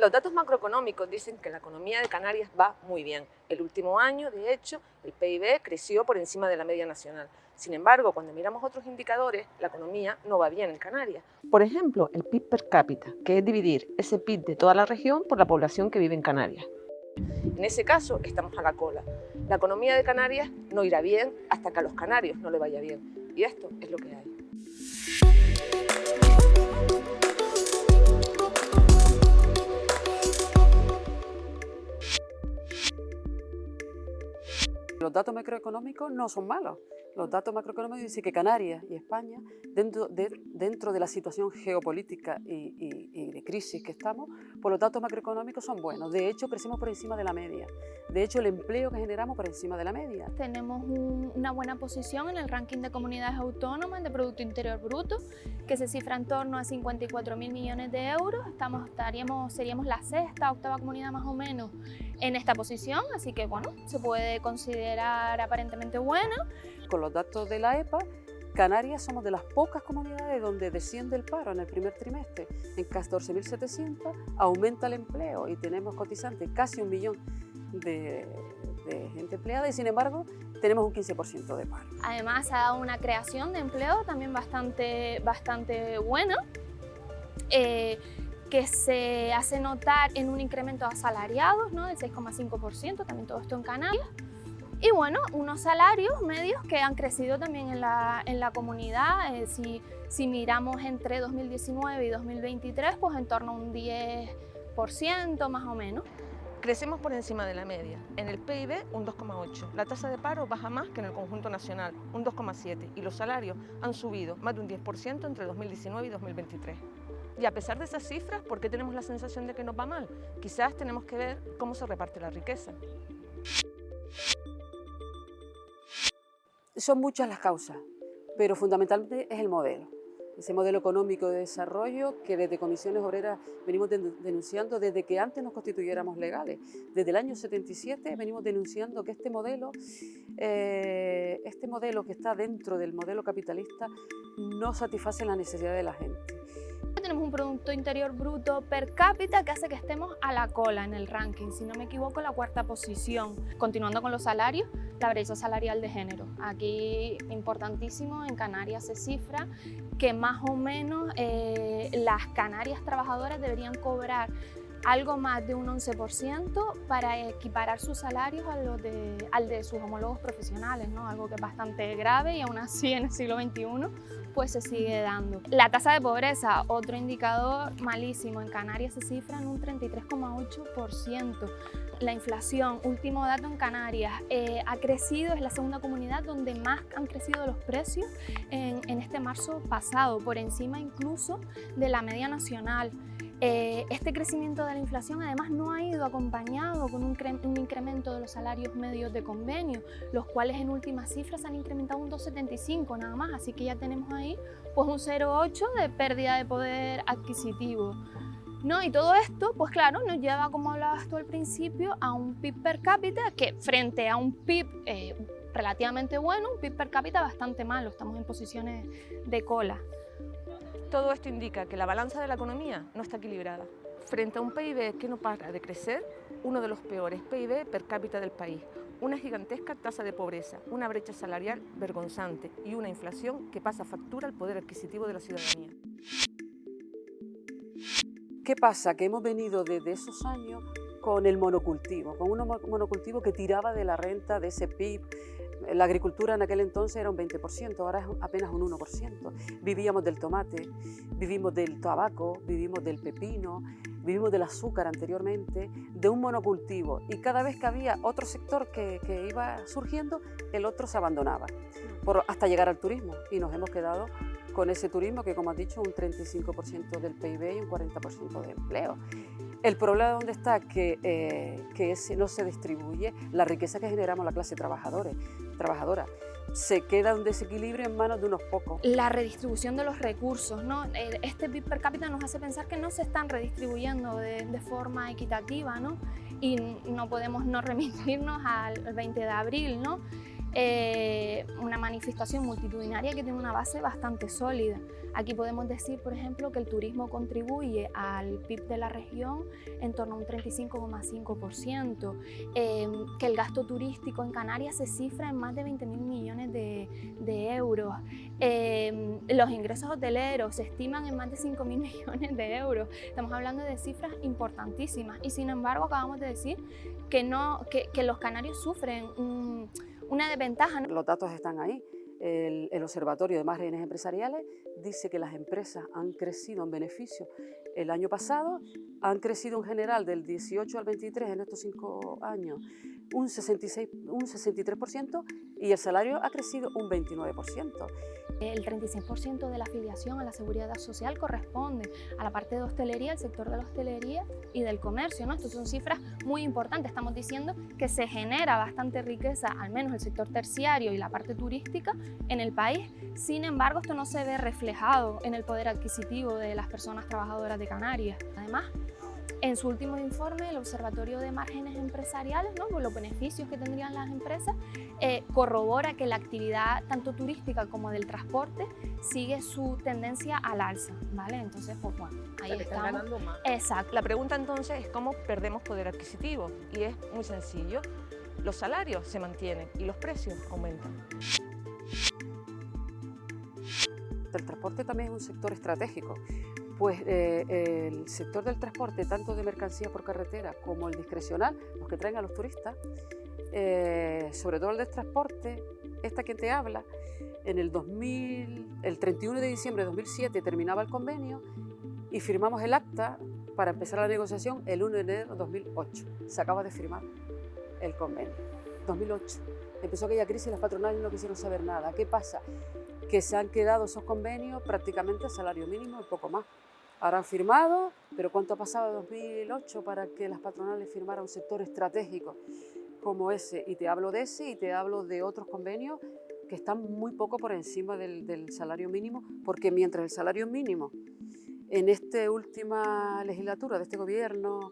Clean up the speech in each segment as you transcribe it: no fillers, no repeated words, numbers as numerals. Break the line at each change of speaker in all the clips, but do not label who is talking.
Los datos macroeconómicos dicen que la economía de Canarias va muy bien. El último año, de hecho, el PIB creció por encima de la media nacional. Sin embargo, cuando miramos otros indicadores, la economía no va bien en Canarias. Por ejemplo, el PIB per cápita, que es dividir ese PIB de toda la región por la población que vive en Canarias. En ese caso, estamos a la cola. La economía de Canarias no irá bien hasta que a los canarios no le vaya bien. Y esto es lo que hay.
Los datos macroeconómicos no son malos. Los datos macroeconómicos dicen que Canarias y España, dentro de la situación geopolítica y de crisis que estamos, pues los datos macroeconómicos son buenos. De hecho, crecemos por encima de la media. De hecho, el empleo que generamos por encima de la media.
Tenemos una buena posición en el ranking de comunidades autónomas de Producto Interior Bruto, que se cifra en torno a 54.000 millones de euros. Seríamos la sexta, octava comunidad más o menos en esta posición, así que bueno, se puede considerar aparentemente buena.
Con los datos de la EPA, Canarias somos de las pocas comunidades donde desciende el paro en el primer trimestre. En 14.700 aumenta el empleo y tenemos cotizantes casi 1 millón de gente empleada y sin embargo tenemos un 15% de paro.
Además se ha dado una creación de empleo también bastante buena, que se hace notar en un incremento de asalariados, ¿no?, del 6,5%, también todo esto en Canarias. Y bueno, unos salarios medios que han crecido también en la comunidad. Si miramos entre 2019 y 2023, pues en torno a un 10% más o menos.
Crecemos por encima de la media. En el PIB, un 2,8. La tasa de paro baja más que en el conjunto nacional, un 2,7. Y los salarios han subido más de un 10% entre 2019 y 2023. Y a pesar de esas cifras, ¿por qué tenemos la sensación de que nos va mal? Quizás tenemos que ver cómo se reparte la riqueza.
Son muchas las causas, pero fundamentalmente es el modelo. Ese modelo económico de desarrollo que desde Comisiones Obreras venimos denunciando desde que antes nos constituyéramos legales. Desde el año 77 venimos denunciando que este modelo que está dentro del modelo capitalista no satisface la necesidad de la gente.
Tenemos un Producto Interior Bruto per cápita que hace que estemos a la cola en el ranking, si no me equivoco, la cuarta posición. Continuando con los salarios, la brecha salarial de género. Aquí, importantísimo, en Canarias se cifra que más o menos las canarias trabajadoras deberían cobrar algo más de un 11% para equiparar sus salarios al de sus homólogos profesionales, ¿no? Algo que es bastante grave y aún así en el siglo XXI pues se sigue dando. La tasa de pobreza, otro indicador malísimo, en Canarias se cifra en un 33,8%. La inflación, último dato en Canarias, ha crecido, es la segunda comunidad donde más han crecido los precios en este marzo pasado, por encima incluso de la media nacional. Este crecimiento de la inflación además no ha ido acompañado con un incremento de los salarios medios de convenio, los cuales en últimas cifras han incrementado un 2,75 nada más, así que ya tenemos ahí pues un 0,8 de pérdida de poder adquisitivo, ¿no? Y todo esto, pues claro, nos lleva, como hablabas tú al principio, a un PIB per cápita que frente a un PIB relativamente bueno, un PIB per cápita bastante malo, estamos en posiciones de cola.
Todo esto indica que la balanza de la economía no está equilibrada. Frente a un PIB que no para de crecer, uno de los peores PIB per cápita del país, una gigantesca tasa de pobreza, una brecha salarial vergonzante y una inflación que pasa factura al poder adquisitivo de la ciudadanía.
¿Qué pasa? Que hemos venido desde esos años con el monocultivo, con un monocultivo que tiraba de la renta, de ese PIB. La agricultura en aquel entonces era un 20%, ahora es apenas un 1%. Vivíamos del tomate, vivimos del tabaco, vivimos del pepino, vivimos del azúcar anteriormente, de un monocultivo. Y cada vez que había otro sector que iba surgiendo, el otro se abandonaba, hasta llegar al turismo. Y nos hemos quedado con ese turismo que, como has dicho, un 35% del PIB y un 40% de empleo. El problema dónde está, que no se distribuye la riqueza que generamos la clase trabajadora. Se queda un desequilibrio en manos de unos pocos.
La redistribución de los recursos, ¿no? Este PIB per cápita nos hace pensar que no se están redistribuyendo de forma equitativa, ¿no? Y no podemos no remitirnos al 20 de abril, ¿no? Una manifestación multitudinaria que tiene una base bastante sólida. Aquí podemos decir, por ejemplo, que el turismo contribuye al PIB de la región en torno a un 35,5%, que el gasto turístico en Canarias se cifra en más de 20.000 millones de euros, los ingresos hoteleros se estiman en más de 5.000 millones de euros. Estamos hablando de cifras importantísimas y sin embargo acabamos de decir que los canarios sufren una desventaja.
Los datos están ahí. El Observatorio de Márgenes Empresariales dice que las empresas han crecido en beneficio el año pasado, han crecido en general del 18 al 23 en estos 5 años un 63% y el salario ha crecido un 29%.
El 36% de la afiliación a la seguridad social corresponde a la parte de hostelería, el sector de la hostelería y del comercio, ¿no? Estas son cifras muy importantes. Estamos diciendo que se genera bastante riqueza, al menos el sector terciario y la parte turística en el país. Sin embargo, esto no se ve reflejado en el poder adquisitivo de las personas trabajadoras de Canarias. Además, en su último informe, el Observatorio de Márgenes Empresariales, ¿no?, por los beneficios que tendrían las empresas, corrobora que la actividad tanto turística como del transporte sigue su tendencia al alza, ¿vale? Entonces, pues bueno, ahí
están ganando más.
Exacto.
La pregunta entonces es cómo perdemos poder adquisitivo y es muy sencillo. Los salarios se mantienen y los precios aumentan.
El transporte también es un sector estratégico. Pues el sector del transporte, tanto de mercancías por carretera como el discrecional, los que traen a los turistas, sobre todo el del transporte, quien te habla, el 31 de diciembre de 2007 terminaba el convenio y firmamos el acta para empezar la negociación el 1 de enero de 2008. Se acaba de firmar el convenio. 2008. Empezó aquella crisis y las patronales no quisieron saber nada. ¿Qué pasa? Que se han quedado esos convenios prácticamente a salario mínimo y poco más. Ahora han firmado, pero ¿cuánto ha pasado de 2008 para que las patronales firmaran un sector estratégico como ese? Y te hablo de ese y te hablo de otros convenios que están muy poco por encima del salario mínimo, porque mientras el salario mínimo en esta última legislatura de este gobierno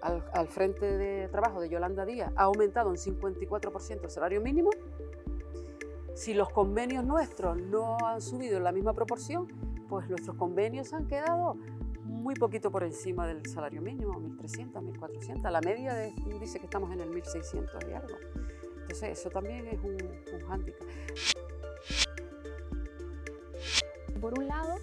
al frente de trabajo de Yolanda Díaz ha aumentado un 54% el salario mínimo, si los convenios nuestros no han subido en la misma proporción, pues nuestros convenios han quedado muy poquito por encima del salario mínimo, 1.300, 1.400. La media dice que estamos en el 1.600 y algo. Entonces eso también es un hándicap.
Por un lado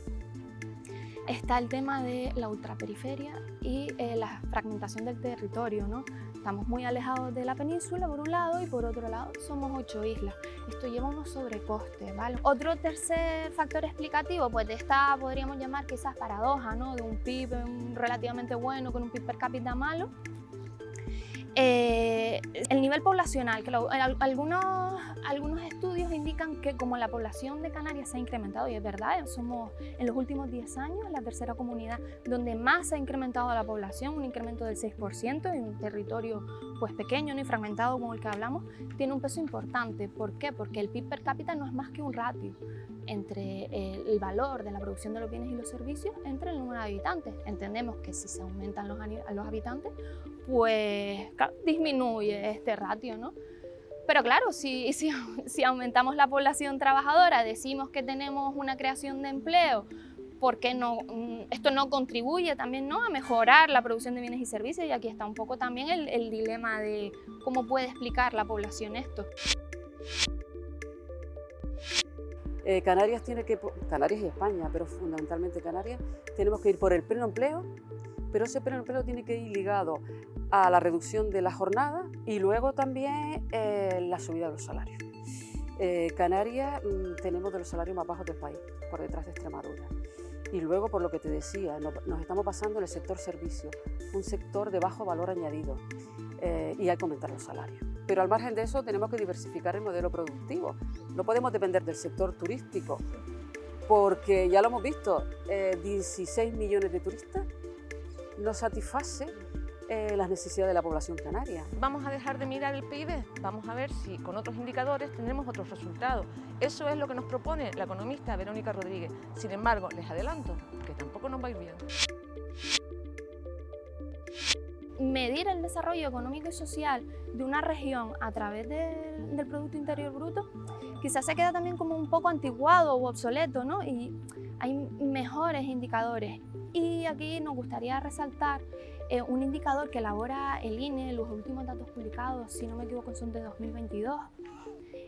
está el tema de la ultraperiferia y la fragmentación del territorio, ¿no? Estamos muy alejados de la península por un lado y por otro lado somos 8 islas. Esto lleva unos sobrecostes, ¿vale? Otro tercer factor explicativo, pues de esta podríamos llamar quizás paradoja, ¿no?, de un PIB relativamente bueno con un PIB per cápita malo. El nivel poblacional, que algunos estudios indican que como la población de Canarias se ha incrementado, y es verdad, somos en los últimos 10 años la tercera comunidad donde más se ha incrementado la población, un incremento del 6% en un territorio pues pequeño, ¿no?, y fragmentado como el que hablamos, tiene un peso importante. ¿Por qué? Porque el PIB per cápita no es más que un ratio entre el valor de la producción de los bienes y los servicios entre el número de habitantes. Entendemos que si se aumentan los habitantes, pues claro, disminuye este ratio, ¿no? Pero claro, si aumentamos la población trabajadora, decimos que tenemos una creación de empleo, ¿por qué no? Esto no contribuye también, ¿no?, a mejorar la producción de bienes y servicios, y aquí está un poco también el dilema de cómo puede explicar la población esto.
Canarias y España, pero fundamentalmente Canarias, tenemos que ir por el pleno empleo, pero ese pleno empleo tiene que ir ligado a la reducción de la jornada y luego también la subida de los salarios. Canarias tenemos de los salarios más bajos del país, por detrás de Extremadura. Y luego, por lo que te decía, nos estamos pasando en el sector servicio, un sector de bajo valor añadido, y hay que aumentar los salarios. Pero al margen de eso tenemos que diversificar el modelo productivo. No podemos depender del sector turístico, porque ya lo hemos visto, 16 millones de turistas no satisface las necesidades de la población canaria.
Vamos a dejar de mirar el PIB, vamos a ver si con otros indicadores tendremos otros resultados. Eso es lo que nos propone la economista Verónica Rodríguez. Sin embargo, les adelanto que tampoco nos va a ir bien.
medir el desarrollo económico y social de una región a través del Producto Interior Bruto quizás se queda también como un poco antiguado o obsoleto, ¿no? Y hay mejores indicadores. Y aquí nos gustaría resaltar un indicador que elabora el INE, los últimos datos publicados, si no me equivoco, son de 2022.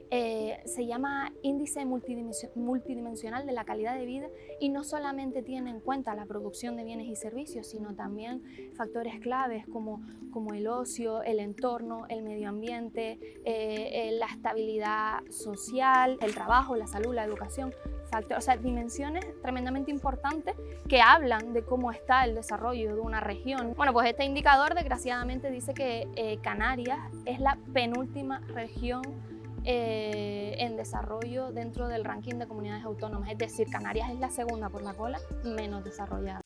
Se llama Índice Multidimensional de la Calidad de Vida y no solamente tiene en cuenta la producción de bienes y servicios, sino también factores claves como el ocio, el entorno, el medio ambiente, la estabilidad social, el trabajo, la salud, la educación. O sea, dimensiones tremendamente importantes que hablan de cómo está el desarrollo de una región. Bueno, pues este indicador desgraciadamente dice que Canarias es la penúltima región en desarrollo dentro del ranking de comunidades autónomas, es decir, Canarias es la segunda por la cola menos desarrollada.